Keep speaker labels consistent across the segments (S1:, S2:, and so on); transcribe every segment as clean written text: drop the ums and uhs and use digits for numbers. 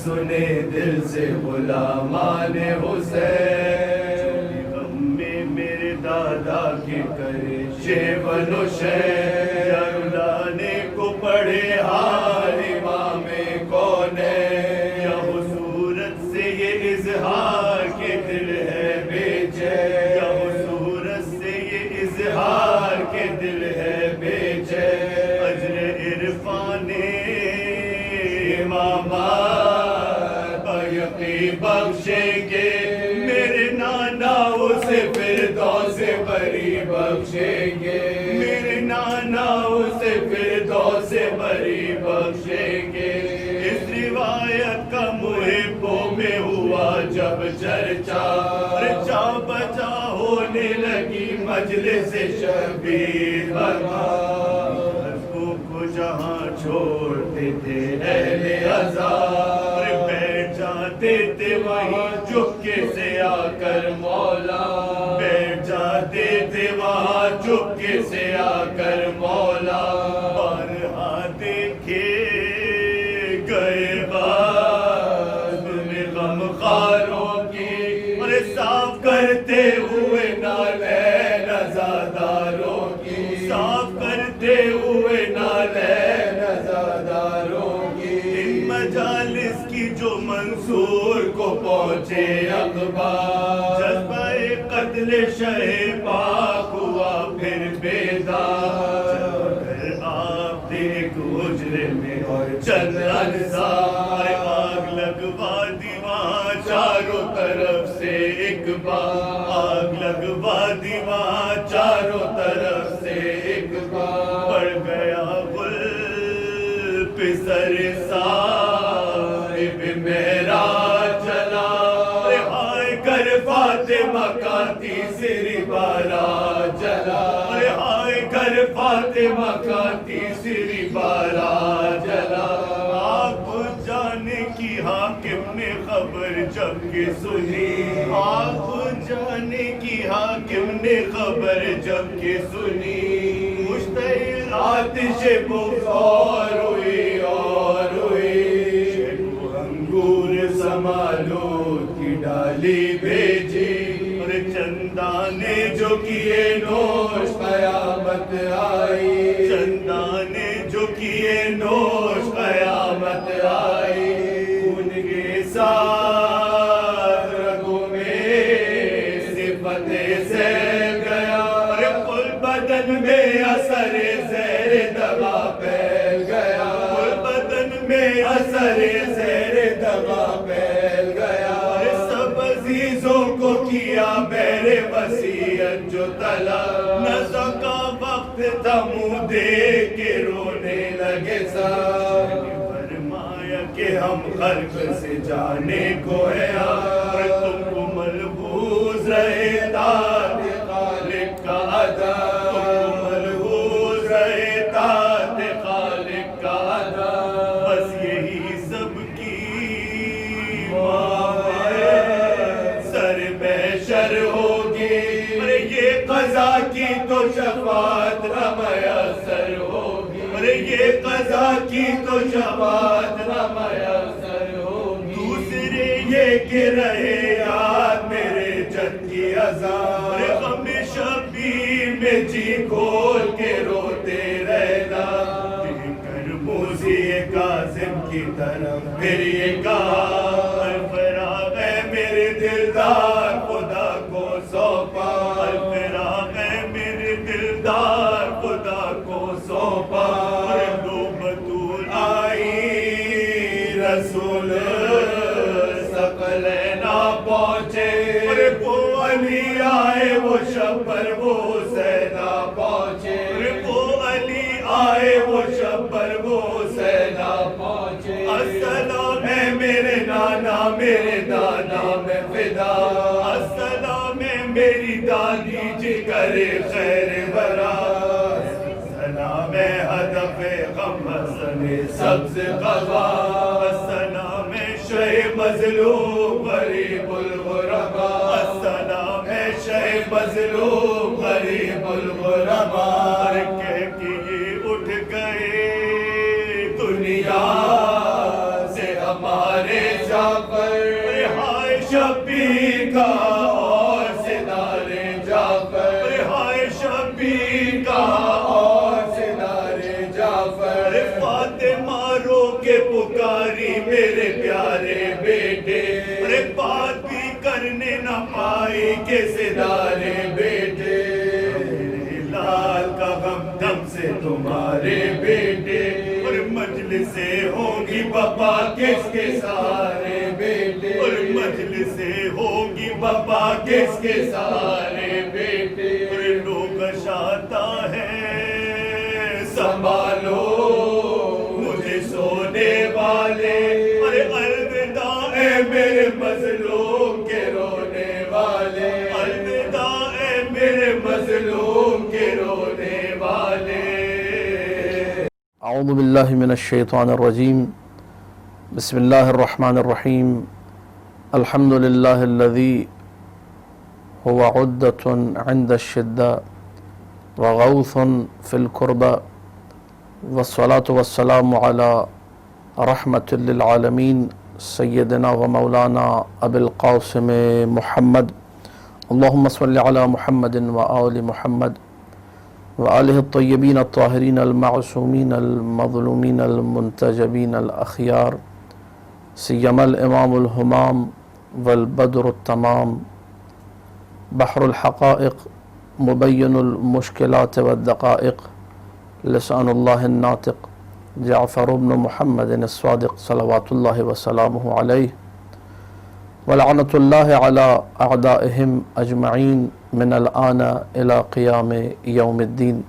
S1: سنے دل سے غلامان حسین، غم میں میرے دادا کے کرے شیون و شے، جلانے کو پڑھے حال امام کونین، یا صورت سے یہ اظہار کے دل ہے بے چین، یا صورت سے یہ اظہار کے دل ہے بے چین، اجر عرفان امامات بخشیں گے، میرے نانا اسے فردوس بری بخشیں گے، میرے نانا اسے فردوس بری بخشیں گے۔ اس روایت کا محبوں میں ہوا جب چرچا، چرچا بچا ہونے لگی مجلس شبیر کو جہاں چھوڑتے تھے اہل عزا، بیٹھ جاتے تھے وہیں چپکے سے آ کر مولا، بیٹھ جاتے تھے وہاں چپکے سے آ کر مولا، بارہا دیکھے گئے بات میں غم خاروں کی، اور صاف کرتے ہوئے نالین عزاداروں کی، صاف کرتے ہوئے نالین عزاداروں کی، ان مجالس کی جو منصور کو پہنچے اخبار، جذبہ قتل شہ پاک ہوا پھر بیدار، پھر آپ دیکھ حجرے میں اور چند انصار، آگ لگوا دی وہاں چاروں طرف سے ایک بار، آگ لگوا دی وہاں چاروں طرف سے ایک بار، پڑ گیا غل پسر صاحب معراج جلا، رہائے کر فاطمہ کا تیسری بارہ جلا، رہائے کر فاطمہ کا تیسری بارہ جلا، آپ جانے کی حاکم نے خبر جب کہ سنی، آپ جانے کی حاکم نے خبر جب کہ سنی، مشتعل آتش بخار ہوئی اور ہوئی، انگور سمالو کی ڈالی بھیجی، اور چندانے جو کیے نوش قیامت آئی، چندانے جو کیے نوش قیامت آئی، ان کے ساتھ رگوں میں صفت سیل گیا، اور کل بدن میں اثر زہر دوا پھیل گیا، کل بدن میں اثر زہر دوا پھیل گیا، سب عزیزوں کو کیا میرے وصیت جو طلب، نزا کا وقت تھا منہ دیکھ کے رونے لگے سب، فرمایا کہ ہم خلق سے جانے کو ہے، اور تم کو ملحوظ رہے ذات خالق کا ادا، تم کو ملحوظ رہے ذات خالق کا ادا، بس یہی سب کی سر محشر ہوگی، اور یہ قضا کی تو شفاعت نہ میسر ہوگی، اور یہ قضا کی تو شفاعت نہ میسر ہوگی، دوسرے یہ کہ رہے یاد میرے جد کی عذاب، غم شبیر میں جی کھول کے روتے رہنا، کر موزی کاظم کی طرف پھر یہ کہا، فراغ ہے میرے دلدار خدا کو سونپا، فراغ ہے میرے دلدار خدا کو سونپا، دو بطول آئی رسول ثقلین پہنچے، وہ علی آئے وہ شب پر وہ حسین پہنچے، وہ علی آئے وہ شب پر وہ حسین پہنچے، السلام ہے میرے نانا میرے دادا میں فدا، السلام میری دادی جگر خیر برا، سلام ہدف غم حسن سبز قبا، السلام شہ مظلوم غریب الغربا، السلام شہ مظلوم غریب الغربا، کہہ کے یہ اٹھ گئے دنیا سے ہمارے جعفر، ہائے شبیر کا اور سدارے جعفر، ہائے شبیر کا اور سدارے جعفر، فاطمہ رو کے پکاری میرے پیارے بیٹے، بات بھی کرنے نہ پائی کہ سدارے بیٹے، لال کا غم دم سے تمہارے بیٹے، اور مجلسیں ہوں گی بابا کس کے سارے بیٹے، اور مجلسیں ہوں گی بابا کس کے سارے بیٹے، اور لوگ شاتا ہے سنبھالو مجھے سونے والے، اور الوداع اے میرے مظلوم کے رونے والے، الوداع اے میرے مظلوم کے رونے والے۔
S2: اعوذ باللہ من الشیطان الرجیم، بسم اللہ الرحمن الرحیم، الحمد للہ الذی هو عدة عند الشدة وغوث في الكربة، والصلاة والسلام على رحمة للعالمين سیدنا و مولانا ابی القاسم محمد، اللہم صل علی محمد و آل محمد و آلہ الطیبین الطاہرین المعصومین المظلومین المنتجبین الاخیار، سیما الامام الہمام والبدر التمام، بحر الحقائق مبین المشکلات والدقائق، لسان اللہ الناطق جعفر بن محمد الصادق صلوات اللہ وسلامہ علیہ، ولعنۃ اللہ علی اعدائہم اجمعین من الآن الى قیام یوم الدین،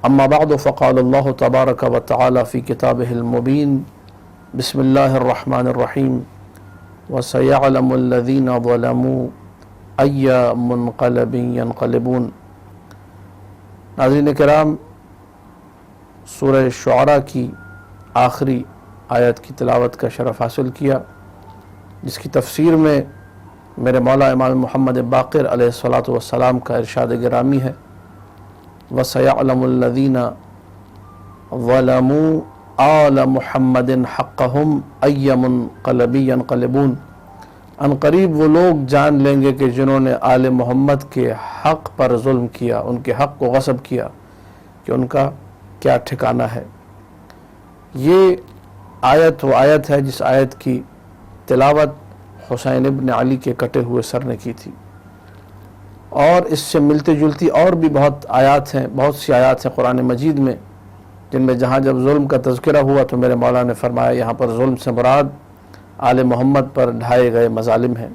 S2: اما بعد فقال اللہ تبارک و تعالی فی کتابہ المبین، بسم اللہ الرحمن الرحیم، وسیعلم الذین ظلموا ای منقلب ینقلبون۔ ناظرین کرام، سورہ شعراء کی آخری آیت کی تلاوت کا شرف حاصل کیا، جس کی تفسیر میں میرے مولا امام محمد باقر علیہ الصلاۃ والسلام کا ارشاد گرامی ہے، وَسَيَعْلَمُ الَّذِينَ ظَلَمُوا آلَ مُحَمَّدٍ حَقَّهُمْ أَيَّ مُنْقَلَبٍ يَنْقَلِبُونَ، ان قریب وہ لوگ جان لیں گے کہ جنہوں نے آل محمد کے حق پر ظلم کیا، ان کے حق کو غصب کیا، کہ ان کا کیا ٹھکانہ ہے۔ یہ آیت وہ آیت ہے جس آیت کی تلاوت حسین ابن علی کے کٹے ہوئے سر نے کی تھی، اور اس سے ملتی جلتی اور بھی بہت آیات ہیں، بہت سی آیات ہیں قرآن مجید میں، جن میں جہاں جب ظلم کا تذکرہ ہوا تو میرے مولا نے فرمایا یہاں پر ظلم سے مراد آل محمد پر ڈھائے گئے مظالم ہیں۔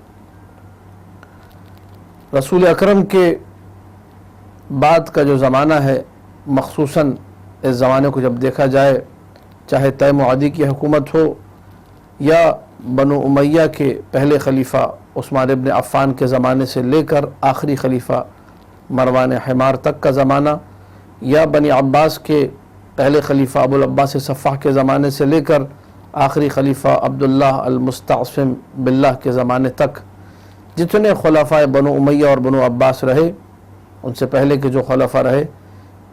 S2: رسول اکرم کے بعد کا جو زمانہ ہے، مخصوصاً اس زمانے کو جب دیکھا جائے، چاہے تیم و عدی کی حکومت ہو یا بنو امیہ کے پہلے خلیفہ عثمان ابن عفان کے زمانے سے لے کر آخری خلیفہ مروان حمار تک کا زمانہ، یا بنی عباس کے پہلے خلیفہ ابو العباس صفح کے زمانے سے لے کر آخری خلیفہ عبداللہ المستعصم باللہ کے زمانے تک، جتنے خلفاء بنو امیہ اور بنو عباس رہے، ان سے پہلے کے جو خلفاء رہے،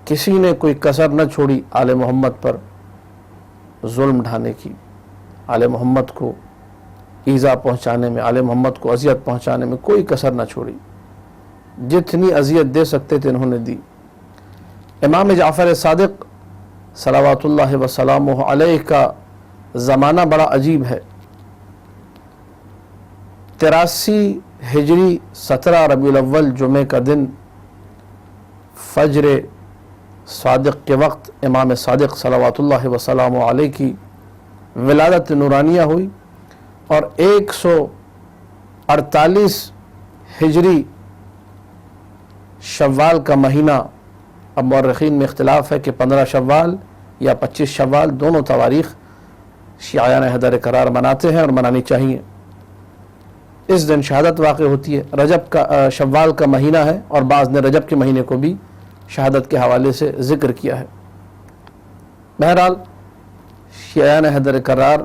S2: کسی نے کوئی کسر نہ چھوڑی آل محمد پر ظلم ڈھانے کی، آل محمد کو ایذا پہنچانے میں، آل محمد کو اذیت پہنچانے میں کوئی کسر نہ چھوڑی، جتنی اذیت دے سکتے تھے انہوں نے دی۔ امام جعفر صادق صلوات اللہ وسلامہ علیہ کا زمانہ بڑا عجیب ہے۔ 83 ہجری 17 ربیع الاول جمعہ کا دن فجر صادق کے وقت امام صادق صلوات اللہ وسلامہ علیہ کی ولادت نورانیہ ہوئی، اور 148 ہجری شوال کا مہینہ، اب مورخین میں اختلاف ہے کہ 15 شوال یا 25 شوال، دونوں تواریخ شیعیان حیدر قرار مناتے ہیں اور منانی چاہیے، اس دن شہادت واقع ہوتی ہے. رجب کا شوال کا مہینہ ہے اور بعض نے رجب کے مہینے کو بھی شہادت کے حوالے سے ذکر کیا ہے. بہرحال شیعان حیدر کرار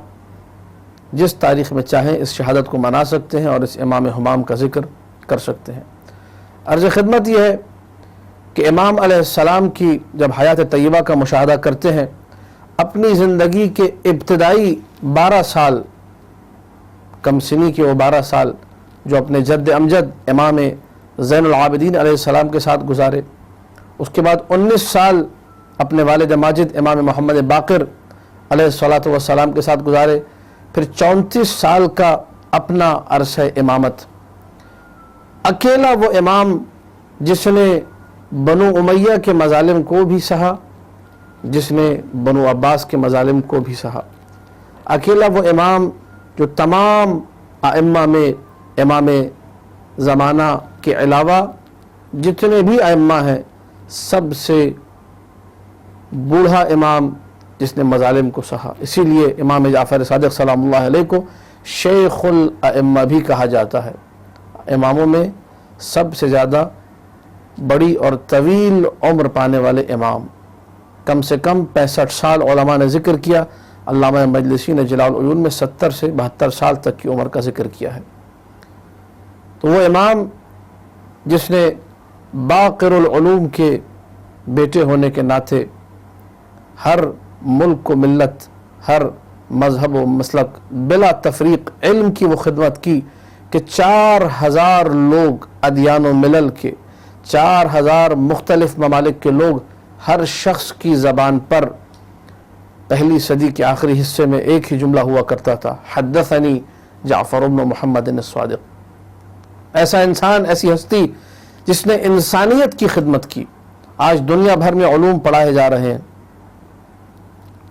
S2: جس تاریخ میں چاہیں اس شہادت کو منا سکتے ہیں اور اس امام ہمام کا ذکر کر سکتے ہیں. عرض خدمت یہ ہے کہ امام علیہ السلام کی جب حیات طیبہ کا مشاہدہ کرتے ہیں، اپنی زندگی کے ابتدائی 12 سال، کم سنی کے وہ 12 سال جو اپنے جد امجد امام زین العابدین علیہ السلام کے ساتھ گزارے، اس کے بعد 19 سال اپنے والد ماجد امام محمد باقر علیہ السلام کے ساتھ گزارے، پھر 34 سال کا اپنا عرصہ امامت. اکیلا وہ امام جس نے بنو امیہ کے مظالم کو بھی سہا، جس نے بنو عباس کے مظالم کو بھی سہا. اکیلا وہ امام جو تمام ائمہ میں امام زمانہ کے علاوہ جتنے بھی ائمہ ہیں سب سے بوڑھا امام جس نے مظالم کو سہا. اسی لیے امام جعفر صادق سلام اللہ علیہ کو شیخ الائمہ بھی کہا جاتا ہے. اماموں میں سب سے زیادہ بڑی اور طویل عمر پانے والے امام، کم سے کم 65 سال علماء نے ذکر کیا. علامہ مجلسی نے جلال العیون میں 70 سے 72 سال تک کی عمر کا ذکر کیا ہے. تو وہ امام جس نے باقر العلوم کے بیٹے ہونے کے ناطے ہر ملک و ملت، ہر مذہب و مسلک بلا تفریق علم کی وہ خدمت کی کہ 4000 لوگ ادیان و ملل کے، 4000 مختلف ممالک کے لوگ، ہر شخص کی زبان پر پہلی صدی کے آخری حصے میں ایک ہی جملہ ہوا کرتا تھا، حدثنی جعفر بن محمد الصادق. ایسا انسان، ایسی ہستی جس نے انسانیت کی خدمت کی. آج دنیا بھر میں علوم پڑھائے جا رہے ہیں،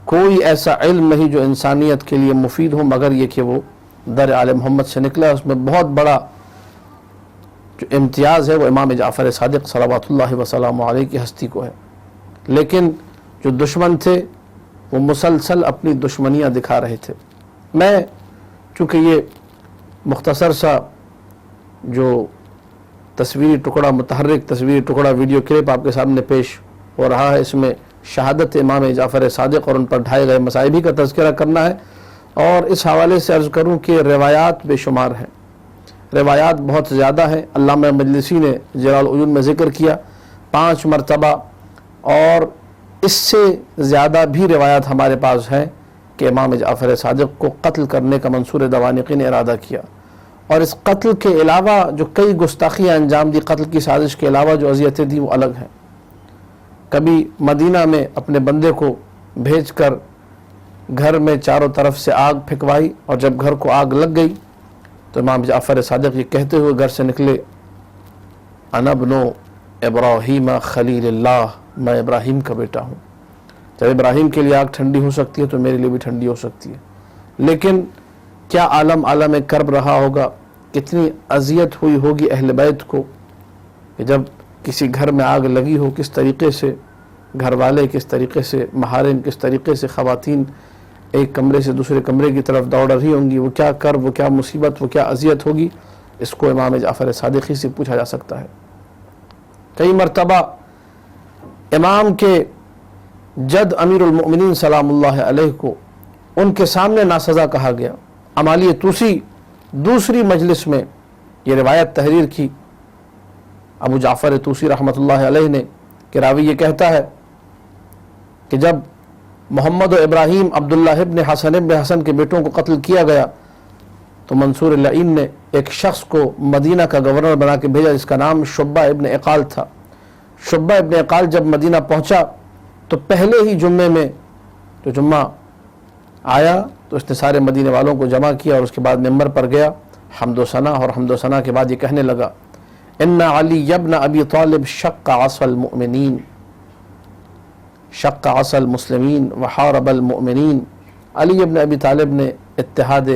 S2: کوئی ایسا علم نہیں جو انسانیت کے لیے مفید ہو مگر یہ کہ وہ در آل محمد سے نکلا. اس میں بہت بڑا جو امتیاز ہے وہ امام جعفر صادق صلوات اللہ وسلام علیہ کی ہستی کو ہے. لیکن جو دشمن تھے وہ مسلسل اپنی دشمنیاں دکھا رہے تھے. میں چونکہ یہ مختصر سا جو تصویری ٹکڑا، متحرک تصویری ٹکڑا ویڈیو کلپ آپ کے سامنے پیش ہو رہا ہے، اس میں شہادت امام جعفر صادق اور ان پر ڈھائے گئے مصائب کا تذکرہ کرنا ہے. اور اس حوالے سے عرض کروں کہ روایات بے شمار ہیں، روایات بہت زیادہ ہیں. علامہ مجلسی نے جلال العیون میں ذکر کیا 5 مرتبہ، اور اس سے زیادہ بھی روایات ہمارے پاس ہیں کہ امام جعفر صادق کو قتل کرنے کا منصور دوانقی نے ارادہ کیا. اور اس قتل کے علاوہ جو کئی گستاخیاں انجام دی، قتل کی سازش کے علاوہ جو اذیتیں دی وہ الگ ہیں. کبھی مدینہ میں اپنے بندے کو بھیج کر گھر میں چاروں طرف سے آگ پھینکوائی، اور جب گھر کو آگ لگ گئی تو امام جعفر صادق یہ کہتے ہوئے گھر سے نکلے، انا ابن ابراہیم خلیل اللہ، میں ابراہیم کا بیٹا ہوں. جب ابراہیم کے لیے آگ ٹھنڈی ہو سکتی ہے تو میرے لیے بھی ٹھنڈی ہو سکتی ہے. لیکن کیا عالم کرب رہا ہوگا، کتنی اذیت ہوئی ہوگی اہل بیت کو کہ جب کسی گھر میں آگ لگی ہو، کس طریقے سے گھر والے، کس طریقے سے محارم، کس طریقے سے خواتین ایک کمرے سے دوسرے کمرے کی طرف دوڑ رہی ہوں گی. وہ کیا کرب، وہ کیا مصیبت، وہ کیا اذیت ہوگی، اس کو امام جعفر صادقی سے پوچھا جا سکتا ہے. کئی مرتبہ امام کے جد امیر المؤمنین سلام اللہ علیہ کو ان کے سامنے ناسزا کہا گیا. امالی توسی دوسری مجلس میں یہ روایت تحریر کی ابو جعفر توسی رحمۃ اللہ علیہ نے کہ راوی یہ کہتا ہے کہ جب محمد و ابراہیم عبداللہ ابن حسن کے بیٹوں کو قتل کیا گیا تو منصور اللعین نے ایک شخص کو مدینہ کا گورنر بنا کے بھیجا جس کا نام شعبہ ابن اقال تھا. شعبہ ابن اقال جب مدینہ پہنچا تو پہلے ہی جمعے میں جو جمعہ آیا تو اس نے سارے مدینے والوں کو جمع کیا اور اس کے بعد ممبر پر گیا، حمد و ثنا، اور حمد و ثنا کے بعد یہ کہنے لگا، ان علی ابن ابی طالب شق عصا المؤمنین، شق عصا المسلمین وحارب المؤمنین. علی ابن ابی طالب نے اتحاد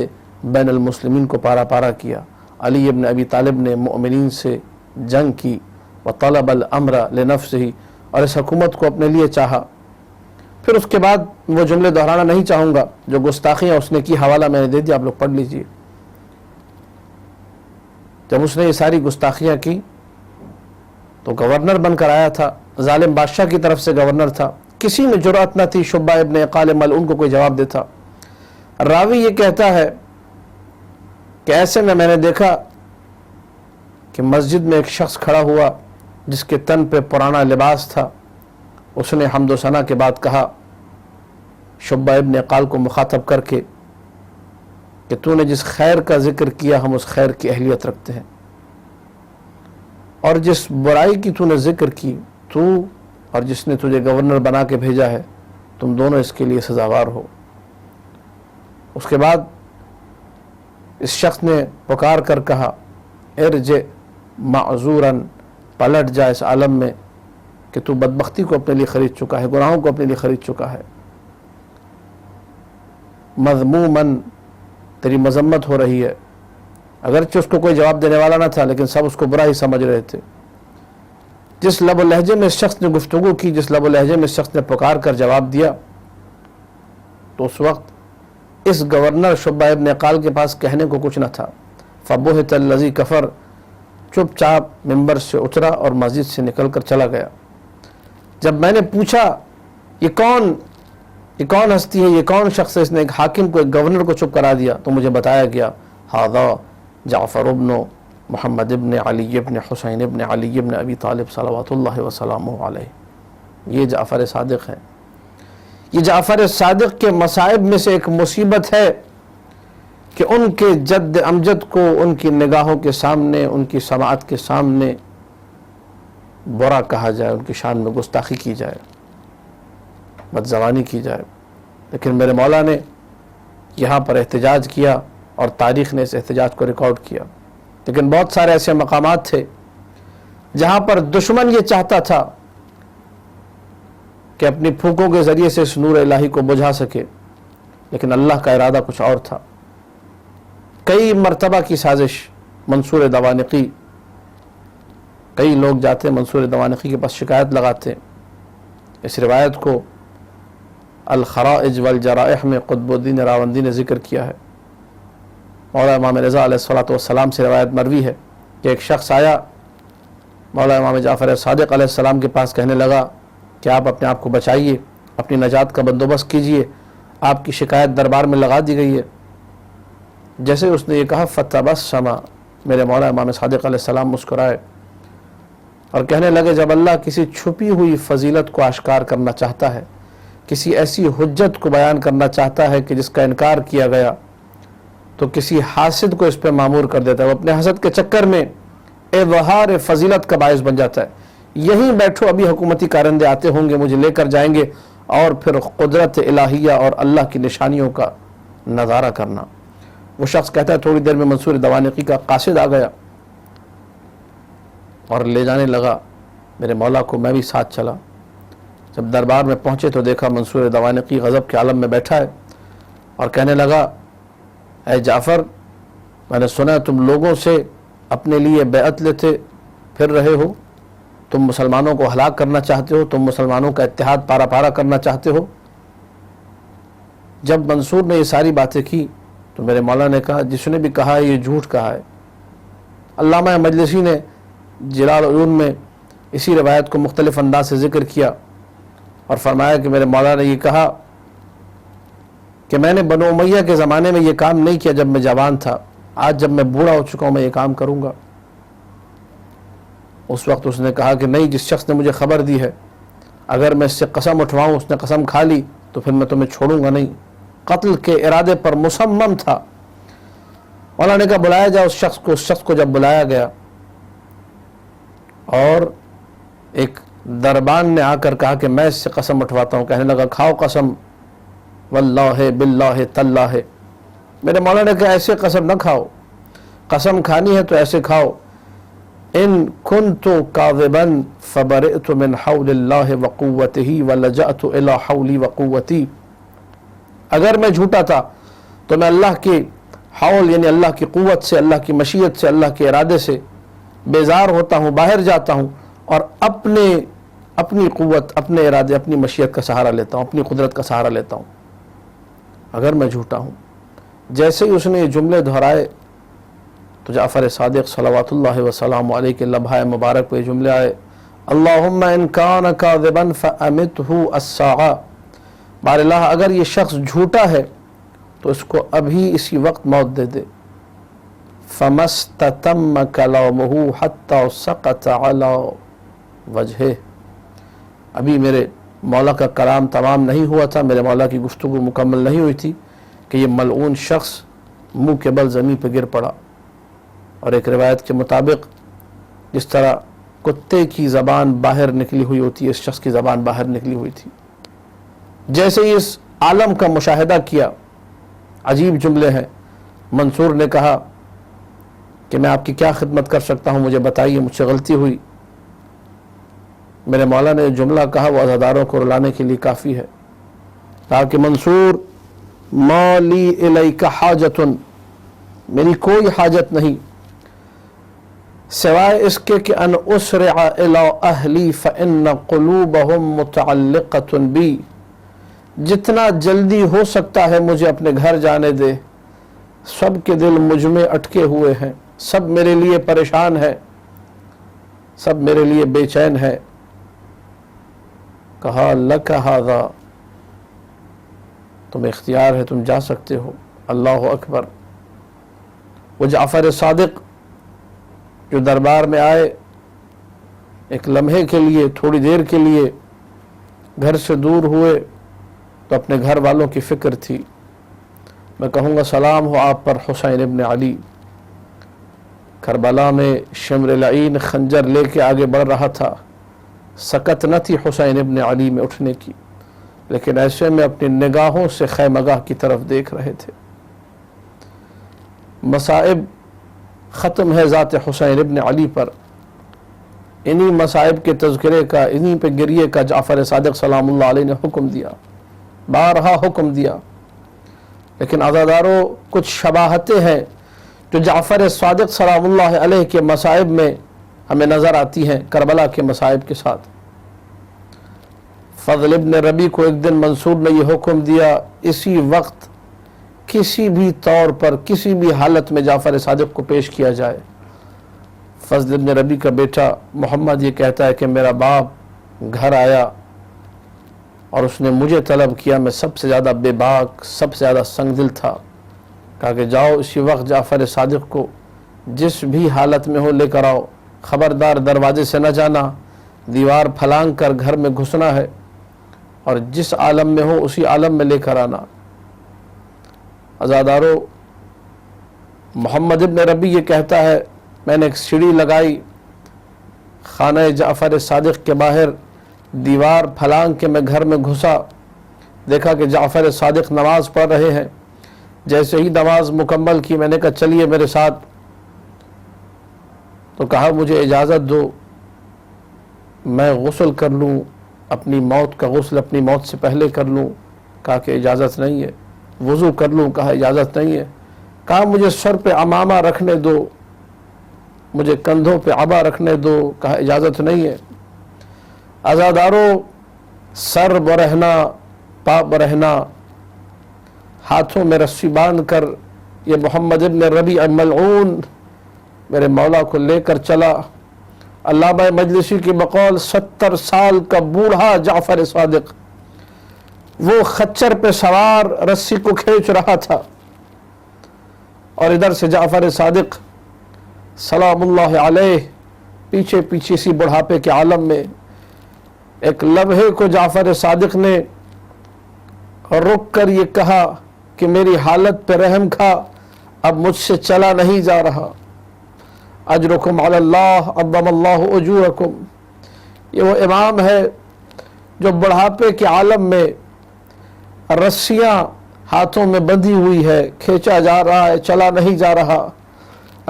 S2: بین المسلمین کو پارا پارا کیا. علی ابن ابی طالب نے مؤمنین سے جنگ کی، وطلب الامر لنفسہ، اور اس حکومت کو اپنے لیے چاہا. پھر اس کے بعد وہ جملے دہرانا نہیں چاہوں گا، جو گستاخیاں اس نے کی حوالہ میں نے دے دیا، آپ لوگ پڑھ لیجئے. جب اس نے یہ ساری گستاخیاں کی تو گورنر بن کر آیا تھا، ظالم بادشاہ کی طرف سے گورنر تھا، کسی میں جرأت نہ تھی شعبہ ابن عقال ملعون کو کوئی جواب دیتا۔ راوی یہ کہتا ہے کہ ایسے میں نے دیکھا کہ مسجد میں ایک شخص کھڑا ہوا جس کے تن پہ پرانا لباس تھا، اس نے حمد و ثنا کے بعد کہا شعبہ ابن عقال کو مخاطب کر کے کہ تو نے جس خیر کا ذکر کیا ہم اس خیر کی اہلیت رکھتے ہیں، اور جس برائی کی تو نے ذکر کی، تو اور جس نے تجھے گورنر بنا کے بھیجا ہے، تم دونوں اس کے لیے سزاوار ہو۔ اس کے بعد اس شخص نے پکار کر کہا ارجع معذوراً، پلٹ جا اس عالم میں کہ تو بدبختی کو اپنے لیے خرید چکا ہے، گناہوں کو اپنے لیے خرید چکا ہے، مذموماً، تیری مذمت ہو رہی ہے۔ اگرچہ اس کو کوئی جواب دینے والا نہ تھا لیکن سب اس کو برا ہی سمجھ رہے تھے۔ جس لب و لہجے میں اس شخص نے گفتگو کی، جس لب و لہجے میں اس شخص نے پکار کر جواب دیا، تو اس وقت اس گورنر شعبہ ابن عقال کے پاس کہنے کو کچھ نہ تھا۔ فبہت الذی کفر، چپ چاپ ممبر سے اترا اور مسجد سے نکل کر چلا گیا۔ جب میں نے پوچھا یہ کون ہستی ہے، یہ کون شخص ہے، اس نے ایک حاکم کو، ایک گورنر کو چپ کرا دیا، تو مجھے بتایا گیا ھذا جعفر ابن محمد ابن علی ابن حسین ابن علی ابن ابی طالب صلوات اللہ وسلامہ علیہ، یہ جعفر صادق ہیں۔ یہ جعفر صادق کے مصائب میں سے ایک مصیبت ہے کہ ان کے جد امجد کو ان کی نگاہوں کے سامنے، ان کی سماعت کے سامنے برا کہا جائے، ان کی شان میں گستاخی کی جائے، بدزبانی کی جائے۔ لیکن میرے مولا نے یہاں پر احتجاج کیا اور تاریخ نے اس احتجاج کو ریکارڈ کیا۔ لیکن بہت سارے ایسے مقامات تھے جہاں پر دشمن یہ چاہتا تھا کہ اپنی پھونکوں کے ذریعے سے اس نور الہی کو بجھا سکے، لیکن اللہ کا ارادہ کچھ اور تھا۔ کئی مرتبہ کی سازش منصور دوانقی، کئی لوگ جاتے منصور دوانقی کے پاس شکایت لگاتے۔ اس روایت کو الخرائج والجرائح میں قطب الدین راوندی نے ذکر کیا ہے۔ مولا امام رضا علیہ السلام سے روایت مروی ہے کہ ایک شخص آیا مولا امام جعفر صادق علیہ السلام کے پاس، کہنے لگا کہ آپ اپنے آپ کو بچائیے، اپنی نجات کا بندوبست کیجئے، آپ کی شکایت دربار میں لگا دی گئی ہے۔ جیسے اس نے یہ کہا فتبسم، میرے مولا امام صادق علیہ السلام مسکرائے اور کہنے لگے جب اللہ کسی چھپی ہوئی فضیلت کو آشکار کرنا چاہتا ہے، کسی ایسی حجت کو بیان کرنا چاہتا ہے کہ جس کا انکار کیا گیا، تو کسی حاسد کو اس پہ معمور کر دیتا ہے، وہ اپنے حسد کے چکر میں اظہار فضیلت کا باعث بن جاتا ہے۔ یہیں بیٹھو، ابھی حکومتی کارندے آتے ہوں گے، مجھے لے کر جائیں گے، اور پھر قدرت الہیہ اور اللہ کی نشانیوں کا نظارہ کرنا۔ وہ شخص کہتا ہے تھوڑی دیر میں منصور دوانقی کا قاصد آ گیا اور لے جانے لگا میرے مولا کو، میں بھی ساتھ چلا۔ جب دربار میں پہنچے تو دیکھا منصور دوانقی غضب کے عالم میں بیٹھا ہے اور کہنے لگا اے جعفر، میں نے سنا تم لوگوں سے اپنے لیے بیعت لیتے پھر رہے ہو، تم مسلمانوں کو ہلاک کرنا چاہتے ہو، تم مسلمانوں کا اتحاد پارا پارا کرنا چاہتے ہو۔ جب منصور نے یہ ساری باتیں کی تو میرے مولا نے کہا جس نے بھی کہا ہے یہ جھوٹ کہا ہے۔ علامہ مجلسی نے جلال العیون میں اسی روایت کو مختلف انداز سے ذکر کیا اور فرمایا کہ میرے مولا نے یہ کہا کہ میں نے بنو امیہ کے زمانے میں یہ کام نہیں کیا جب میں جوان تھا، آج جب میں بوڑھا ہو چکا ہوں میں یہ کام کروں گا۔ اس وقت اس نے کہا کہ نہیں، جس شخص نے مجھے خبر دی ہے اگر میں اس سے قسم اٹھواؤں، اس نے قسم کھا لی تو پھر میں تمہیں چھوڑوں گا نہیں۔ قتل کے ارادے پر مصمم تھا۔ مولا نے کہا بلایا جائے اس شخص کو۔ اس شخص کو جب بلایا گیا اور ایک دربان نے آ کر کہا کہ میں اس سے قسم اٹھواتا ہوں، کہنے لگا کھاؤ قسم، واللہ باللہ تاللہ۔ میرے مولا نے کہا ایسے قسم نہ کھاؤ، قسم کھانی ہے تو ایسے کھاؤ، ان کنت کاذبا فبرئت من حول اللہ وقوتہ ولجأت الی حولی وقوتی۔ اگر میں جھوٹا تھا تو میں اللہ کی حول یعنی اللہ کی قوت سے، اللہ کی مشیت سے، اللہ کے ارادے سے بیزار ہوتا ہوں، باہر جاتا ہوں اور اپنی قوت، اپنے ارادے، اپنی مشیت کا سہارا لیتا ہوں، اپنی قدرت کا سہارا لیتا ہوں اگر میں جھوٹا ہوں۔ جیسے ہی اس نے یہ جملے دہرائے تو جعفر صادق صلواتُ وسلام علیہ کے لبھائے مبارک پہ جملے آئے اللہم ان کان کاذبا فامتہ الساعہ، بار اللہ اگر یہ شخص جھوٹا ہے تو اس کو ابھی اسی وقت موت دے دے. فمستتم کلامہ حتی سقط علی وجہہ، ابھی میرے مولا کا کلام تمام نہیں ہوا تھا، میرے مولا کی گفتگو مکمل نہیں ہوئی تھی کہ یہ ملعون شخص منہ کے بل زمین پہ گر پڑا. اور ایک روایت کے مطابق جس طرح کتے کی زبان باہر نکلی ہوئی ہوتی ہے اس شخص کی زبان باہر نکلی ہوئی تھی. جیسے ہی اس عالم کا مشاہدہ کیا، عجیب جملے ہیں. منصور نے کہا کہ میں آپ کی کیا خدمت کر سکتا ہوں، مجھے بتائیے، مجھ سے غلطی ہوئی. میرے مولا نے جملہ کہا وہ عزاداروں کو رلانے کے لیے کافی ہے. کہا کہ منصور ما لی الیک حاجت، میری کوئی حاجت نہیں سوائے اس کے کہ ان اسرع الی اہلی فان قلوبہم متعلقۃ بی، جتنا جلدی ہو سکتا ہے مجھے اپنے گھر جانے دے، سب کے دل مجھ میں اٹکے ہوئے ہیں، سب میرے لیے پریشان ہے، سب میرے لیے بے چین ہے. کہا لک ھذا، تم اختیار ہے، تم جا سکتے ہو. اللہ اکبر. وہ جعفر صادق جو دربار میں آئے، ایک لمحے کے لیے، تھوڑی دیر کے لیے گھر سے دور ہوئے تو اپنے گھر والوں کی فکر تھی. میں کہوں گا سلام ہو آپ پر حسین ابن علی. کربلا میں شمر لعین خنجر لے کے آگے بڑھ رہا تھا، سکت نہ تھی حسین ابن علی میں اٹھنے کی، لیکن ایسے میں اپنی نگاہوں سے خیمگاہ کی طرف دیکھ رہے تھے. مصائب ختم ہے ذات حسین ابن علی پر. انہی مصائب کے تذکرے کا، انہی پہ گریے کا جعفر صادق سلام اللہ علیہ نے حکم دیا، بارہا حکم دیا. لیکن عزاداروں کچھ شباہتیں ہیں جو جعفر صادق سلام اللہ علیہ کے مصائب میں ہمیں نظر آتی ہیں کربلا کے مصائب کے ساتھ. فضل ابن ربی کو ایک دن منصور نے یہ حکم دیا اسی وقت کسی بھی طور پر کسی بھی حالت میں جعفر صادق کو پیش کیا جائے. فضل ابن ربی کا بیٹا محمد یہ کہتا ہے کہ میرا باپ گھر آیا اور اس نے مجھے طلب کیا، میں سب سے زیادہ بے باک، سب سے زیادہ سنگ دل تھا. کہا کہ جاؤ اسی وقت جعفر صادق کو جس بھی حالت میں ہو لے کر آؤ، خبردار دروازے سے نہ جانا، دیوار پھلانگ کر گھر میں گھسنا ہے اور جس عالم میں ہو اسی عالم میں لے کر آنا. عزادارو محمد ابن ربی یہ کہتا ہے میں نے ایک سیڑھی لگائی خانہ جعفر صادق کے باہر، دیوار پھلانگ کے میں گھر میں گھسا، دیکھا کہ جعفر صادق نماز پڑھ رہے ہیں. جیسے ہی نماز مکمل کی میں نے کہا چلیے میرے ساتھ. تو کہا مجھے اجازت دو میں غسل کر لوں، اپنی موت کا غسل اپنی موت سے پہلے کر لوں. کہا کہ اجازت نہیں ہے. وضو کر لوں، کہا اجازت نہیں ہے. کہا مجھے سر پہ عمامہ رکھنے دو، مجھے کندھوں پہ عبا رکھنے دو، کہا اجازت نہیں ہے. عزادارو سر برہنا، پا برہنا، ہاتھوں میں رسی باندھ کر یہ محمد ابن ربی ملعون میرے مولا کو لے کر چلا. علامہ مجلسی کی بقول 70 سال کا بوڑھا جعفر صادق وہ خچر پہ سوار رسی کو کھینچ رہا تھا اور ادھر سے جعفر صادق سلام اللہ علیہ پیچھے پیچھے سی بڑھاپے کے عالم میں. ایک لمحے کو جعفر صادق نے رک کر یہ کہا کہ میری حالت پہ رحم کھا، اب مجھ سے چلا نہیں جا رہا. اجرکم علی اللہ عظم اللہ اجورکم. یہ وہ امام ہے جو بڑھاپے کے عالم میں رسیاں ہاتھوں میں بندھی ہوئی ہے، کھینچا جا رہا ہے، چلا نہیں جا رہا.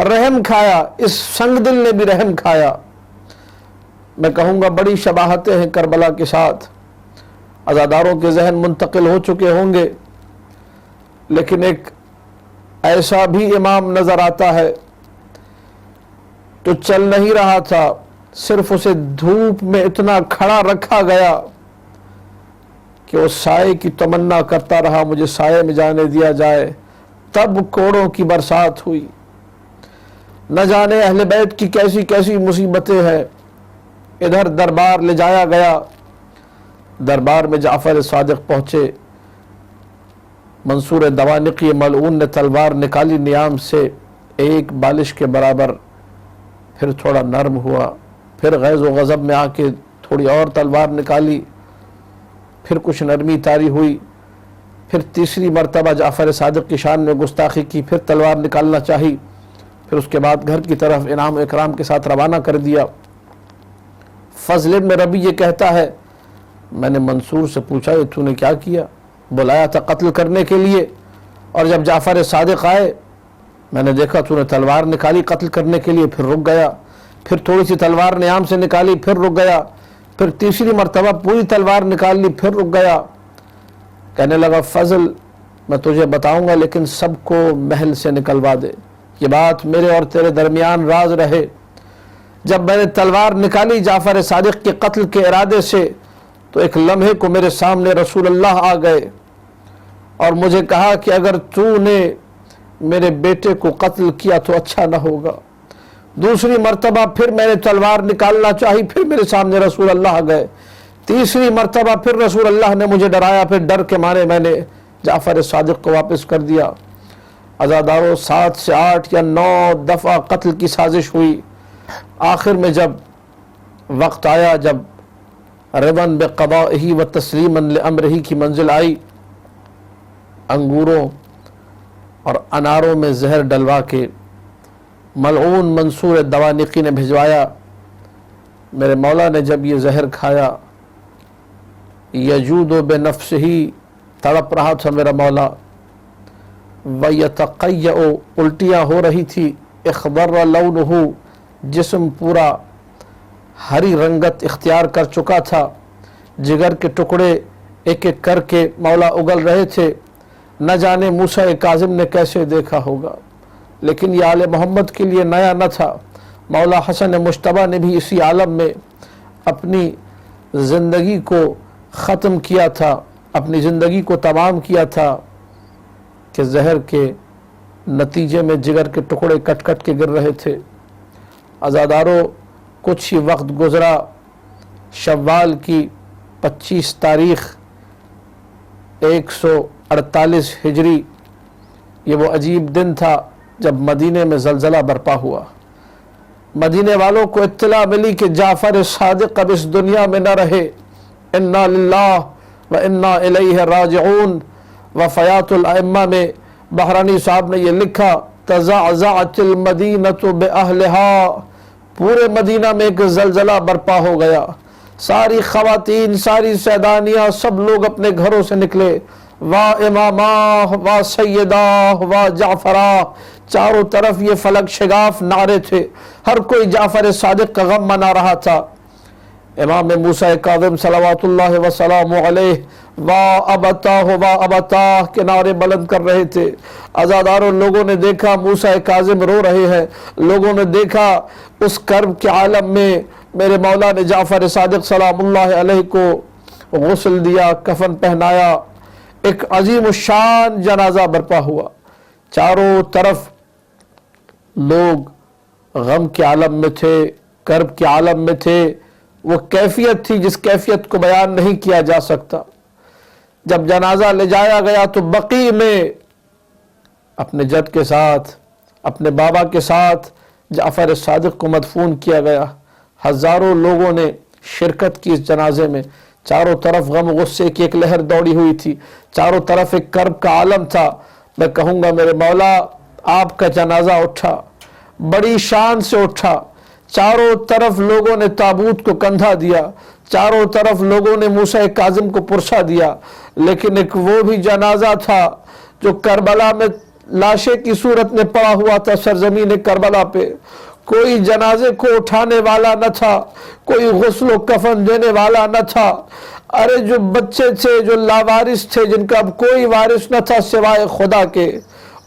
S2: رحم کھایا، اس سنگ دل نے بھی رحم کھایا. میں کہوں گا بڑی شباہتیں ہیں کربلا کے ساتھ. عزاداروں کے ذہن منتقل ہو چکے ہوں گے، لیکن ایک ایسا بھی امام نظر آتا ہے تو چل نہیں رہا تھا، صرف اسے دھوپ میں اتنا کھڑا رکھا گیا کہ وہ سائے کی تمنا کرتا رہا، مجھے سائے میں جانے دیا جائے. تب کوڑوں کی برسات ہوئی. نہ جانے اہل بیت کی کیسی کیسی مصیبتیں ہیں۔ ادھر دربار لے جایا گیا، دربار میں جعفر صادق پہنچے، منصور دوانقی ملعون نے تلوار نکالی نیام سے، ایک بالش کے برابر، پھر تھوڑا نرم ہوا، پھر غیظ و غضب میں آ کے تھوڑی اور تلوار نکالی، پھر کچھ نرمی طاری ہوئی، پھر تیسری مرتبہ جعفر صادق کی شان میں گستاخی کی، پھر تلوار نکالنا چاہی، پھر اس کے بعد گھر کی طرف انعام و اکرام کے ساتھ روانہ کر دیا۔ فضل ابن ربی یہ کہتا ہے میں نے منصور سے پوچھا یہ تو نے کیا کیا؟ بلایا تھا قتل کرنے کے لیے، اور جب جعفر صادق آئے میں نے دیکھا تو نے تلوار نکالی قتل کرنے کے لیے، پھر رک گیا، پھر تھوڑی سی تلوار نیام سے نکالی، پھر رک گیا، پھر تیسری مرتبہ پوری تلوار نکال لی، پھر رک گیا۔ کہنے لگا فضل میں تجھے بتاؤں گا لیکن سب کو محل سے نکلوا دے، یہ بات میرے اور تیرے درمیان راز رہے۔ جب میں نے تلوار نکالی جعفر صادق کے قتل کے ارادے سے تو ایک لمحے کو میرے سامنے رسول اللہ آ گئے اور مجھے کہا کہ اگر تو نے میرے بیٹے کو قتل کیا تو اچھا نہ ہوگا۔ دوسری مرتبہ پھر میں نے تلوار نکالنا چاہی، پھر میرے سامنے رسول اللہ آ گئے۔ تیسری مرتبہ پھر رسول اللہ نے مجھے ڈرایا، پھر ڈر کے مارے میں نے جعفر صادق کو واپس کر دیا۔ عزاداروں 7 سے 8 یا 9 دفعہ قتل کی سازش ہوئی۔ آخر میں جب وقت آیا، جب رضاً بقضائہ و تسلیماً لامرہ کی منزل آئی، انگوروں اور اناروں میں زہر ڈلوا کے ملعون منصور دوانقی نے بھجوایا۔ میرے مولا نے جب یہ زہر کھایا، یجود بنفسہ، تڑپ رہا تھا میرا مولا، ویتقیع، الٹیاں ہو رہی تھی، اخضر لونہ، جسم پورا ہری رنگت اختیار کر چکا تھا، جگر کے ٹکڑے ایک ایک کر کے مولا اگل رہے تھے۔ نہ جانے موسیٰ کاظم نے کیسے دیکھا ہوگا، لیکن یہ آل محمد کے لیے نیا نہ تھا۔ مولا حسن مجتبیٰ نے بھی اسی عالم میں اپنی زندگی کو ختم کیا تھا، اپنی زندگی کو تمام کیا تھا کہ زہر کے نتیجے میں جگر کے ٹکڑے کٹ کٹ کے گر رہے تھے۔ عزاداروں کچھ ہی وقت گزرا، شوال کی 25 تاریخ 148 ہجری، یہ وہ عجیب دن تھا جب مدینے میں زلزلہ برپا ہوا۔ مدینے والوں کو اطلاع ملی کہ جعفر صادق اب اس دنیا میں نہ رہے۔ انا للہ و انا الیہ راجعون۔ وفیات الائمہ میں بحرانی صاحب نے یہ لکھا، تزعزعت المدینۃ باہلہا، پورے مدینہ میں ایک زلزلہ برپا ہو گیا۔ ساری خواتین، ساری سیدانیاں، سب لوگ اپنے گھروں سے نکلے، واہ اماماہ، واہ سیداہ، واہ جعفراہ، چاروں طرف یہ فلک شگاف نعرے تھے، ہر کوئی جعفر صادق کا غم منا رہا تھا۔ امام موسیٰ کاظم صلوات اللہ وسلام علیہ واہ ابتاہ واہ ابتاہ کے نعرے بلند کر رہے تھے۔ عزاداروں لوگوں نے دیکھا موسیٰ کاظم رو رہے ہیں، لوگوں نے دیکھا اس کرب کے عالم میں میرے مولا نے جعفر صادق سلام اللہ علیہ کو غسل دیا، کفن پہنایا، ایک عظیم الشان جنازہ برپا ہوا۔ چاروں طرف لوگ غم کے عالم میں تھے، کرب کے عالم میں تھے۔ وہ کیفیت تھی جس کیفیت کو بیان نہیں کیا جا سکتا۔ جب جنازہ لے جایا گیا تو بقیع میں اپنے جد کے ساتھ، اپنے بابا کے ساتھ جعفر صادق کو مدفون کیا گیا۔ ہزاروں لوگوں نے شرکت کی اس جنازے میں، چاروں طرف غم غصے کی ایک لہر دوڑی ہوئی تھی، چاروں طرف ایک کرب کا عالم تھا۔ میں کہوں گا میرے مولا آپ کا جنازہ اٹھا، بڑی شان سے اٹھا، چاروں طرف لوگوں نے تابوت کو کندھا دیا، چاروں طرف لوگوں نے موسیٰ کاظم کو پرسا دیا، لیکن ایک وہ بھی جنازہ تھا جو کربلا میں لاشے کی صورت میں پڑا ہوا تھا سرزمین کربلا پہ۔ کوئی جنازے کو اٹھانے والا نہ تھا، کوئی غسل و کفن دینے والا نہ تھا۔ ارے جو بچے تھے، جو لاوارث تھے، جن کا اب کوئی وارث نہ تھا سوائے خدا کے،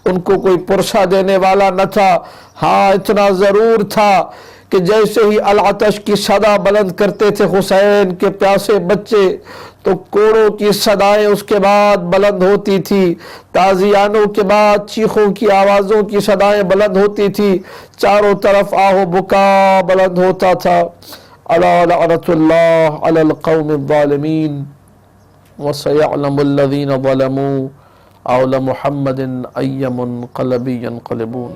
S2: ان کو کوئی پرسا دینے والا نہ تھا۔ ہاں اتنا ضرور تھا کہ جیسے ہی العطش کی صدا بلند کرتے تھے حسین کے پیاسے بچے، تو کوڑوں کی صدائیں اس کے بعد بلند ہوتی تھی، تازیانوں کے بعد چیخوں کی آوازوں کی صدائیں بلند ہوتی تھی، چاروں طرف آہ و بکا بلند ہوتا تھا۔ الا لعنت اللہ علی القوم الظالمین وسیعلم الذین ظلموا حول محمد ای منقلب ینقلبون۔